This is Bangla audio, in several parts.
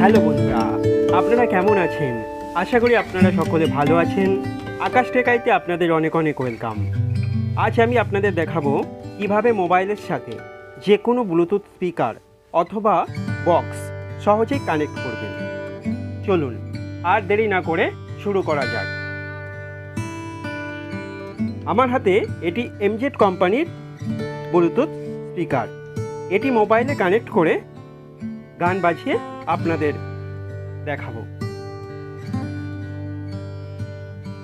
হ্যালো বন্ধুরা, আপনারা কেমন আছেন? আশা করি আপনারা সকলে ভালো আছেন। আকাশ টেক আইতে আপনাদের অনেক অনেক ওয়েলকাম। আজ আমি আপনাদের দেখাবো কিভাবে মোবাইলের সাথে যে কোনো ব্লুটুথ স্পিকার অথবা বক্স সহজেই কানেক্ট করবেন। চলুন আর দেরি না করে শুরু করা যাক। আমার হাতে এটি এমজেড কোম্পানির ব্লুটুথ স্পিকার। এটি মোবাইলে কানেক্ট করে গান বাজিয়ে আপনাদের দেখাবো।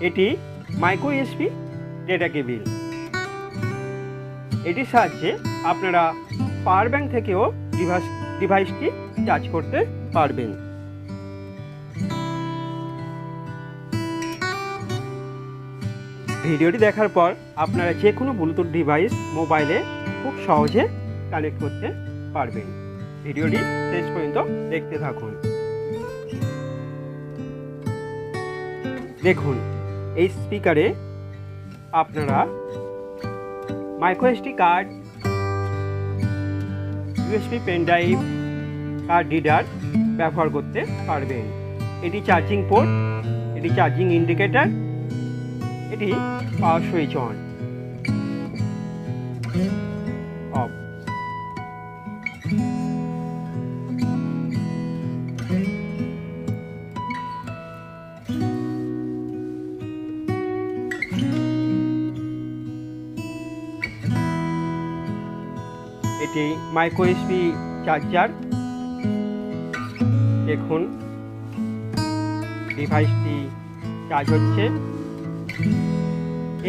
এটি মাইক্রো ইউএসবি ডেটা কেবিল। এটির সাহায্যে আপনারা পাওয়ার ব্যাংক থেকেও ডিভাইসটি চার্জ করতে পারবেন। ভিডিওটি দেখার পর আপনারা যে কোনো ব্লুটুথ ডিভাইস মোবাইলে খুব সহজে কানেক্ট করতে পারবেন। ভিডিওটি শেষ পর্যন্ত দেখতে থাকুন। দেখুন, এই স্পিকারে আপনারা micro SD card, USB pen drive, card reader ব্যবহার করতে পারবেন। এটি চার্জিং পোর্ট, এটি চার্জিং ইন্ডিকেটর, এটি পাওয়ার সুইচ অন অফ। এটি মাইক্রো ইউএসবি চার্জার। দেখুন, ডিভাইসটি চার্জ হচ্ছে।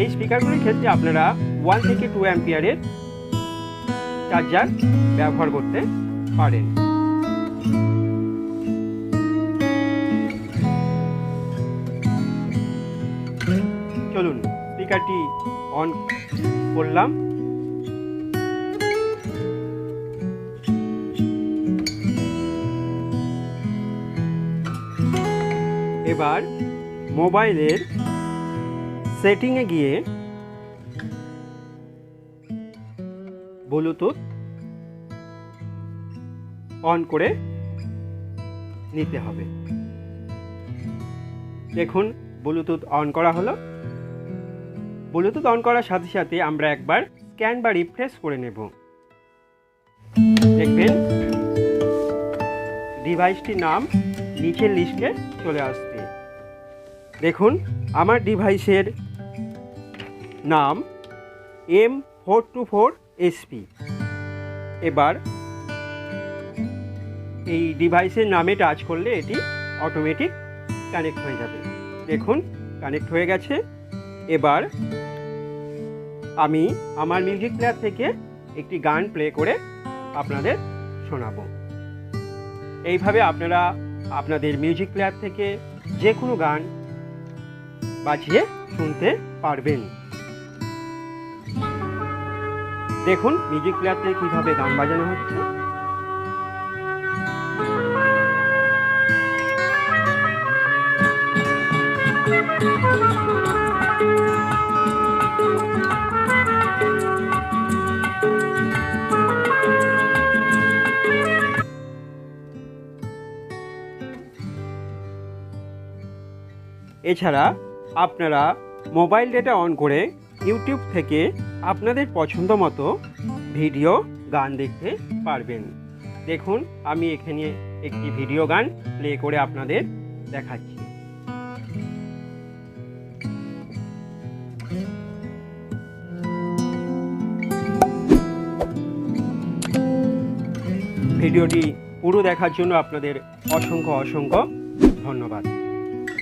এই স্পিকারগুলির ক্ষেত্রে আপনারা 1 থেকে 2 অ্যাম্পিয়ারের চার্জার ব্যবহার করতে পারেন। চলুন স্পিকারটি অন করলাম। এবার মোবাইলের সেটিংয়ে গিয়ে ব্লুটুথ অন করে নিতে হবে। দেখুন, ব্লুটুথ অন করা হলো। ব্লুটুথ অন করার সাথে সাথে আমরা একবার স্ক্যান বা রিফ্রেশ করে নেব। দেখবেন ডিভাইসটির নাম নিচের লিস্টে চলে আসবে। দেখুন, আমার ডিভাইসের নাম M424SP। এবার এই ডিভাইসের নামে টাচ করলে এটি অটোমেটিক কানেক্ট হয়ে যাবে। দেখুন, কানেক্ট হয়ে গেছে। এবার আমি আমার মিউজিক প্লেয়ার থেকে একটি গান প্লে করে আপনাদের শোনাবো। এইভাবে আপনারা আপনাদের মিউজিক প্লেয়ার থেকে যে কোনো গান বাজিয়ে শুনতে পারবেন। দেখুন মিউজিক প্লেয়ার থেকে কিভাবে গান বাজানো হচ্ছে। এছাড়া আপনারা মোবাইল ডেটা অন করে ইউটিউব থেকে আপনাদের পছন্দ মতো ভিডিও গান দেখতে পারবেন। দেখুন, আমি এখানে একটি ভিডিও গান প্লে করে আপনাদের দেখাচ্ছি। ভিডিওটি পুরো দেখার জন্য আপনাদের অসংখ্য অসংখ্য ধন্যবাদ।